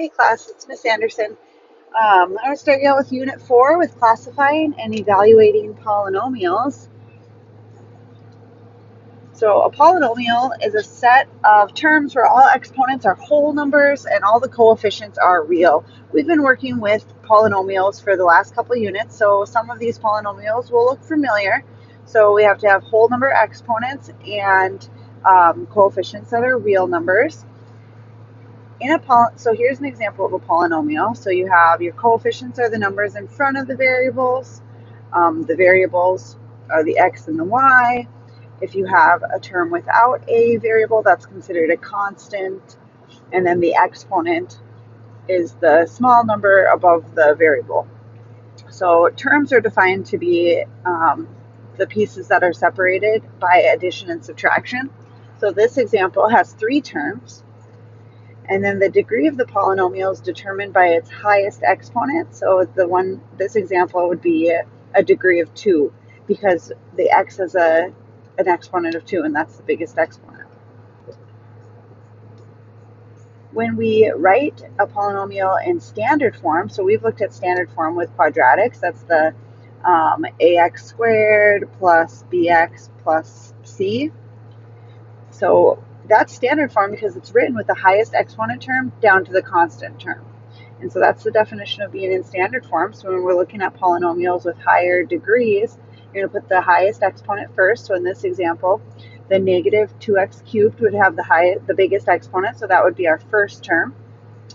Hey class, it's Miss Anderson. I'm going to start you out with Unit 4 with classifying and evaluating polynomials. So a polynomial is a set of terms where all exponents are whole numbers and all the coefficients are real. We've been working with polynomials for the last couple of units, so some of these polynomials will look familiar. So we have to have whole number exponents and coefficients that are real numbers. So here's an example of a polynomial. So you have your coefficients are the numbers in front of the variables. The variables are the x and the y. If you have a term without a variable, that's considered a constant. And then the exponent is the small number above the variable. So terms are defined to be the pieces that are separated by addition and subtraction. So this example has 3 terms. And then the degree of the polynomial is determined by its highest exponent. So this example would be a degree of 2 because the x is an exponent of 2, and that's the biggest exponent. When we write a polynomial in standard form, so we've looked at standard form with quadratics, that's the ax squared plus bx plus c. So that's standard form because it's written with the highest exponent term down to the constant term. And so that's the definition of being in standard form. So when we're looking at polynomials with higher degrees, you're going to put the highest exponent first. So in this example, the negative 2x cubed would have the biggest exponent, so that would be our first term.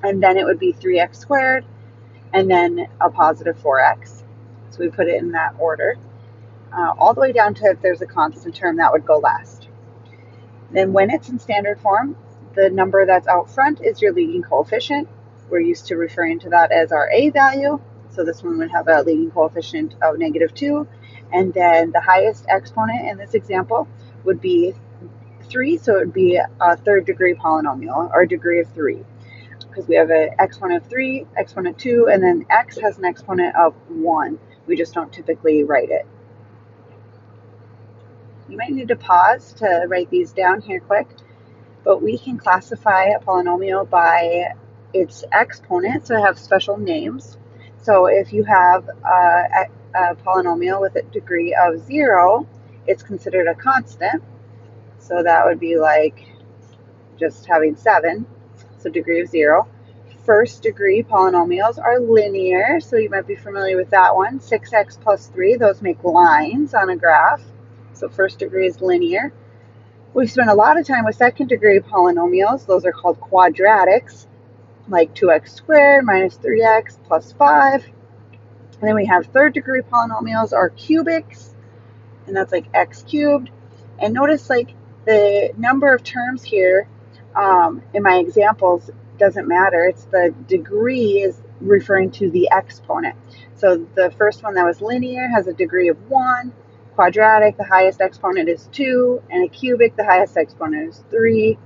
And then it would be 3x squared, and then a positive 4x. So we put it in that order. All the way down to if there's a constant term, that would go last. Then when it's in standard form, the number that's out front is your leading coefficient. We're used to referring to that as our a value. So this one would have a leading coefficient of negative 2. And then the highest exponent in this example would be 3. So it would be a third degree polynomial, or degree of 3. Because we have an exponent of 3, exponent 2, and then x has an exponent of 1. We just don't typically write it. You might need to pause to write these down here quick, but we can classify a polynomial by its exponent, so it has special names. So if you have a polynomial with a degree of 0, it's considered a constant. So that would be like just having 7, so degree of 0. First degree polynomials are linear, so you might be familiar with that one. 6x plus 3, those make lines on a graph. So first degree is linear. We've spent a lot of time with second degree polynomials. Those are called quadratics, like 2x squared minus 3x plus 5. And then we have third degree polynomials are cubics, and that's like x cubed. And notice like the number of terms here in my examples doesn't matter. It's the degree is referring to the exponent. So the first one that was linear has a degree of 1. Quadratic, the highest exponent is 2, and a cubic, the highest exponent is 3.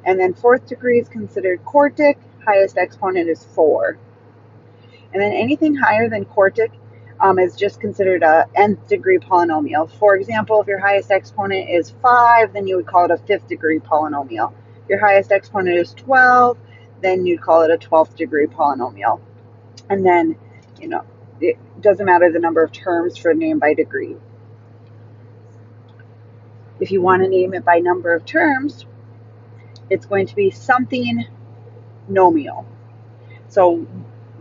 And then fourth degree is considered quartic, highest exponent is 4. And then anything higher than quartic is just considered a nth degree polynomial. For example, if your highest exponent is 5, then you would call it a 5th degree polynomial. If your highest exponent is 12, then you'd call it a 12th degree polynomial. And then, it doesn't matter the number of terms for name by degree. If you want to name it by number of terms, it's going to be something nomial. So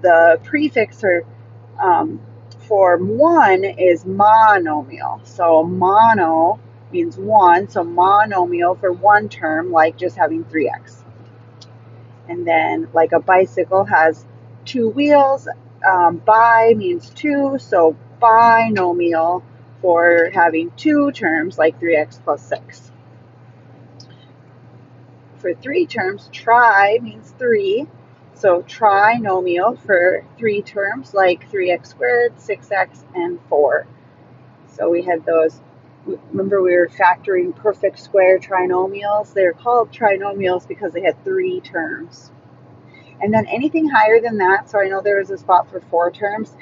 the prefix for 1 is monomial. So mono means 1, so monomial for one term, like just having 3x. And then like a bicycle has 2 wheels, bi means 2, so binomial for having 2 terms, like 3x plus 6. For 3 terms, tri means 3, so trinomial for 3 terms, like 3x squared, 6x, and 4. So we had those. Remember we were factoring perfect square trinomials? They're called trinomials because they had 3 terms. And then anything higher than that, so I know there was a spot for 4 terms,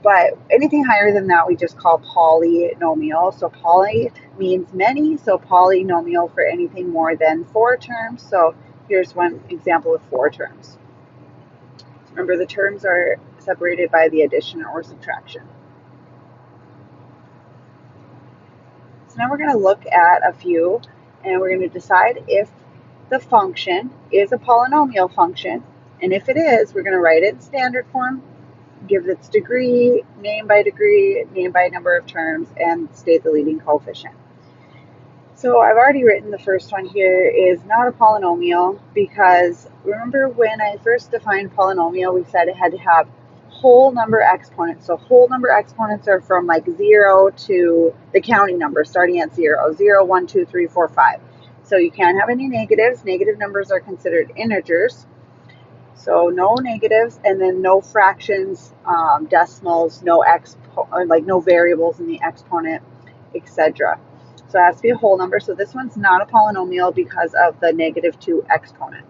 but anything higher than that we just call polynomial. So poly means many, so polynomial for anything more than 4 terms. So here's one example of 4 terms. Remember, the terms are separated by the addition or subtraction. So now we're going to look at a few, and we're going to decide if the function is a polynomial function, and if it is, we're going to write it in standard form, give its degree, name by number of terms, and state the leading coefficient. So I've already written the first one here is not a polynomial, because remember when I first defined polynomial, we said it had to have whole number exponents. So whole number exponents are from like 0 to the counting number starting at 0, 0, 1, 2, 3, 4, 5. So you can't have any negatives. Negative numbers are considered integers. So no negatives, and then no fractions, decimals, no no variables in the exponent, etc. So it has to be a whole number. So this one's not a polynomial because of the -2 exponent.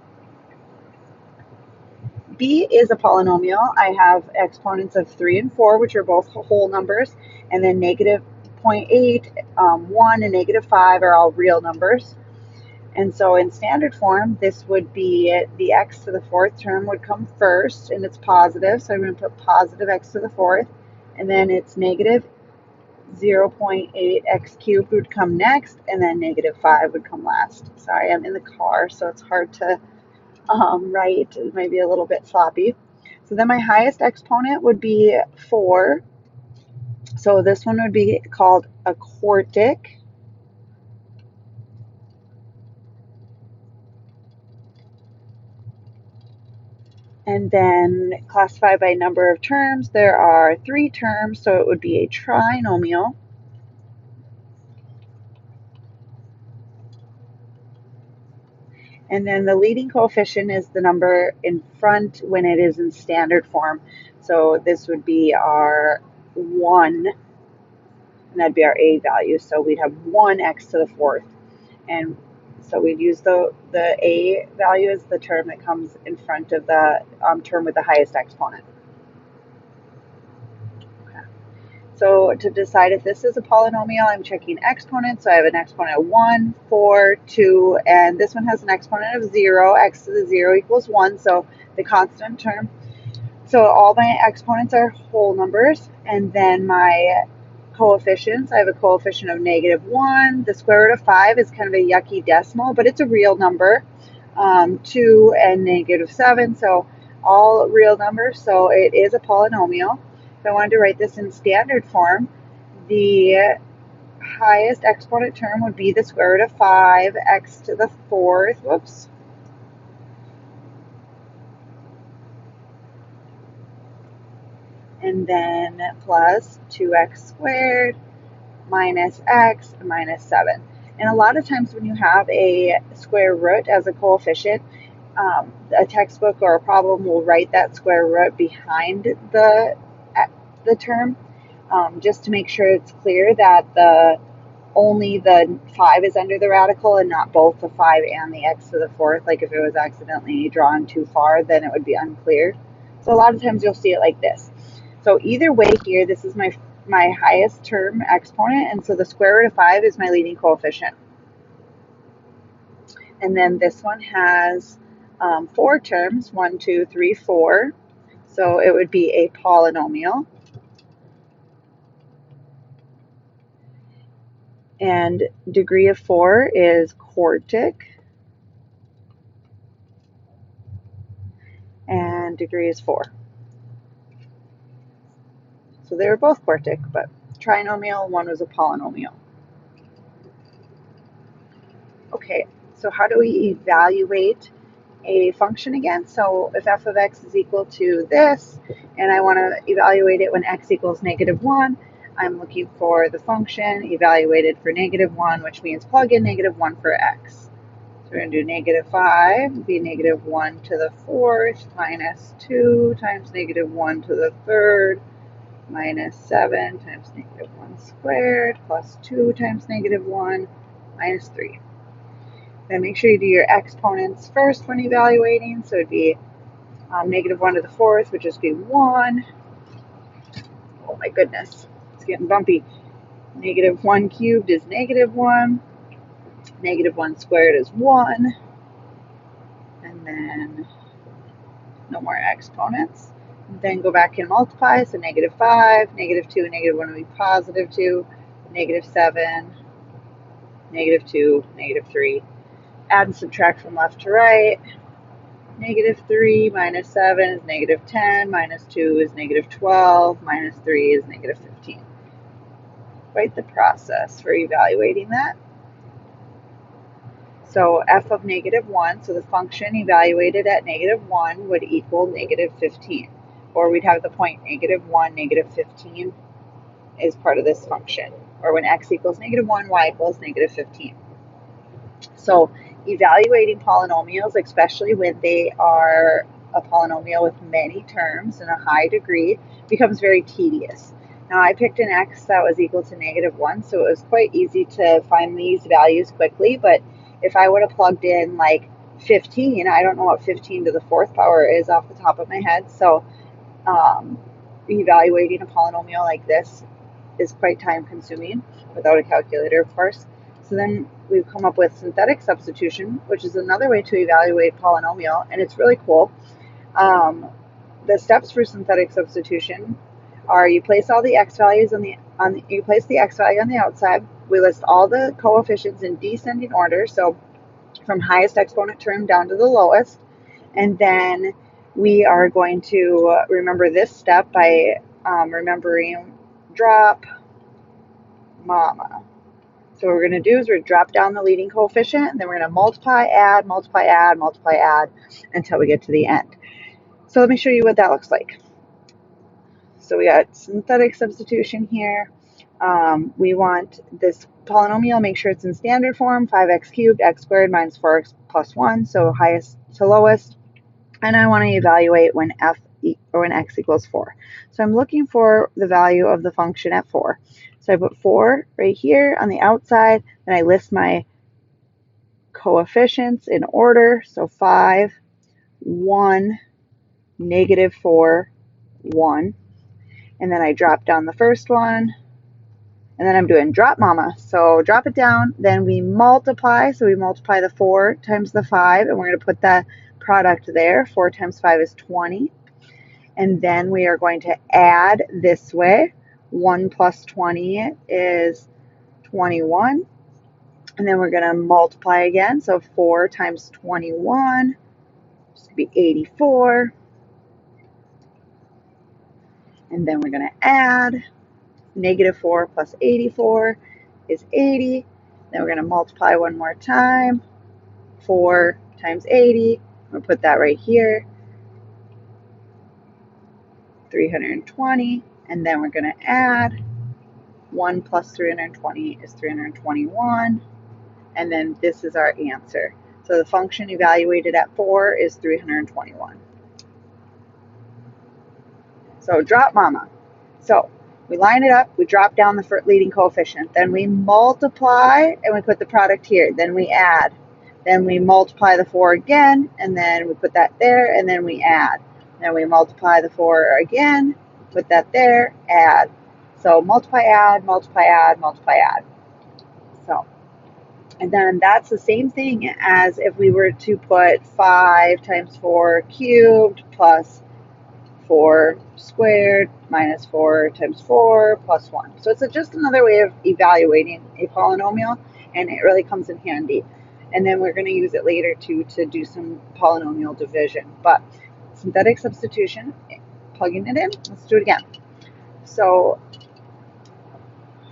B is a polynomial. I have exponents of 3 and 4, which are both whole numbers, and then -0.8, 1, and -5 are all real numbers. And so in standard form, this would be the x to the fourth term would come first, and it's positive. So I'm going to put positive x to the fourth, and then it's negative 0.8 x cubed would come next, and then -5 would come last. Sorry, I'm in the car, so it's hard to write. It might be a little bit sloppy. So then my highest exponent would be 4. So this one would be called a quartic. And then classified by number of terms, there are 3 terms, so it would be a trinomial. And then the leading coefficient is the number in front when it is in standard form. So this would be our 1, and that'd be our a value. So we'd have 1x to the fourth. And so we'd use the a value as the term that comes in front of the term with the highest exponent. So to decide if this is a polynomial, I'm checking exponents. So I have an exponent of 1, 4, 2, and this one has an exponent of 0. X to the 0 equals 1, so the constant term. So all my exponents are whole numbers, and then my coefficients, I have a coefficient of -1. The square root of 5 is kind of a yucky decimal, but it's a real number. 2 and -7, so all real numbers, so it is a polynomial. If I wanted to write this in standard form, the highest exponent term would be the square root of 5, x to the fourth, whoops, and then plus 2x squared minus x minus 7. And a lot of times when you have a square root as a coefficient, a textbook or a problem will write that square root behind the term, just to make sure it's clear that only the 5 is under the radical and not both the 5 and the x to the fourth. Like if it was accidentally drawn too far, then it would be unclear. So a lot of times you'll see it like this. So either way here, this is my highest term exponent, and so the square root of 5 is my leading coefficient. And then this one has 4 terms, 1, 2, 3, 4. So it would be a polynomial. And degree of 4 is quartic. And degree is 4. So they were both quartic, but trinomial, one was a polynomial. Okay, so how do we evaluate a function again? So if f of x is equal to this, and I want to evaluate it when x equals -1, I'm looking for the function evaluated for -1, which means plug in -1 for x. So we're going to do -5 would be -1 to the fourth minus 2 times -1 to the third minus 7 times -1 squared plus 2 times -1 minus 3. Then make sure you do your exponents first when evaluating. So it'd be -1 to the fourth would just be 1. Oh my goodness, it's getting bumpy. -1 cubed is -1. -1 squared is 1. And then no more exponents. Then go back and multiply, so negative 5, negative 2, negative 1 will be positive 2, negative 7, negative 2, negative 3. Add and subtract from left to right. Negative 3 minus 7 is negative 10, minus 2 is negative 12, minus 3 is negative 15. Quite the process for evaluating that. So f of negative 1, so the function evaluated at negative 1 would equal negative 15. Or we'd have the point negative 1, negative 15 is part of this function. Or when x equals negative 1, y equals negative 15. So evaluating polynomials, especially when they are a polynomial with many terms and a high degree, becomes very tedious. Now I picked an x that was equal to negative 1, so it was quite easy to find these values quickly, but if I would have plugged in like 15, I don't know what 15 to the 4th power is off the top of my head, so evaluating a polynomial like this is quite time consuming, without a calculator of course. So then we've come up with synthetic substitution, which is another way to evaluate polynomial, and it's really cool. The steps for synthetic substitution are you place all the x values you place the x value on the outside. We list all the coefficients in descending order, so from highest exponent term down to the lowest, and then we are going to remember this step by remembering drop mama. So what we're going to do is we're going to drop down the leading coefficient, and then we're going to multiply, add, multiply, add, multiply, add until we get to the end. So let me show you what that looks like. So we got synthetic substitution here. We want this polynomial, make sure it's in standard form, 5x cubed, x squared minus 4x plus 1, so highest to lowest. And I want to evaluate when x equals 4. So I'm looking for the value of the function at 4. So I put 4 right here on the outside, and I list my coefficients in order. So 5, 1, negative 4, 1. And then I drop down the first one, and then I'm doing drop mama. So drop it down, then we multiply. So we multiply the 4 times the 5, and we're going to put the product there. 4 times 5 is 20. And then we are going to add this way. 1 plus 20 is 21. And then we're going to multiply again. So 4 times 21 is going to be 84. And then we're going to add. Negative 4 plus 84 is 80. Then we're going to multiply one more time. 4 times 80. We'll put that right here. 320. And then we're going to add. 1 plus 320 is 321. And then this is our answer. So the function evaluated at 4 is 321. So drop mama. So we line it up, we drop down the leading coefficient, then we multiply and we put the product here, then we add, then we multiply the 4 again, and then we put that there, and then we add, then we multiply the 4 again, put that there, add. So multiply, add, multiply, add, multiply, add. So, and then that's the same thing as if we were to put 5 times 4 cubed plus 4 squared minus 4 times 4 plus 1. So it's just another way of evaluating a polynomial, and it really comes in handy. And then we're going to use it later too to do some polynomial division. But synthetic substitution, plugging it in, let's do it again. So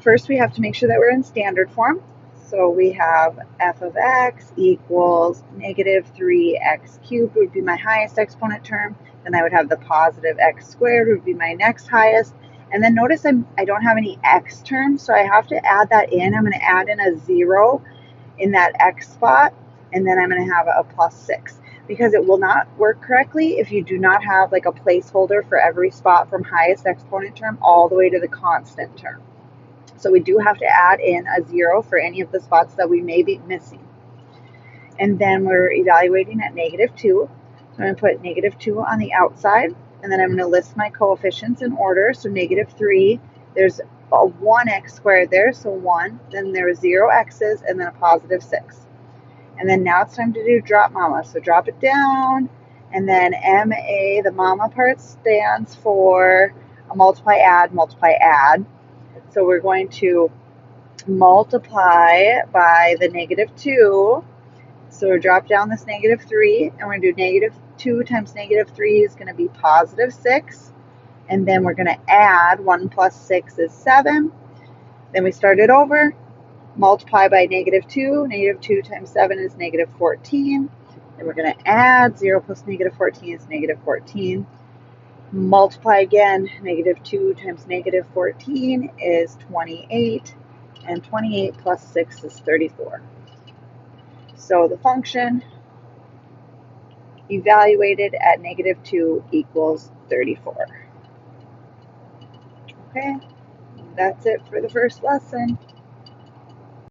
first we have to make sure that we're in standard form. So we have f of x equals negative 3x cubed would be my highest exponent term. Then I would have the positive x squared would be my next highest. And then notice I don't have any x terms, so I have to add that in. I'm going to add in a 0 in that x spot, and then I'm going to have a plus 6. Because it will not work correctly if you do not have like a placeholder for every spot from highest exponent term all the way to the constant term. So we do have to add in a 0 for any of the spots that we may be missing. And then we're evaluating at negative 2. So I'm going to put negative 2 on the outside, and then I'm going to list my coefficients in order. So negative 3, there's a 1x squared there, so 1. Then there's 0 x's, and then a positive 6. And then now it's time to do drop mama. So drop it down, And then MA, the mama part, stands for a multiply, add, multiply, add. So we're going to multiply by the -2. So we drop down this -3, and we're going to do -2 times -3 is going to be +6. And then we're going to add 1 plus 6 is 7. Then we start it over, multiply by -2. -2 times 7 is -14. Then we're going to add 0 plus -14 is -14. Multiply again, -2 times -14 is 28. And 28 plus 6 is 34. So the function evaluated at -2 equals 34. Okay, that's it for the first lesson.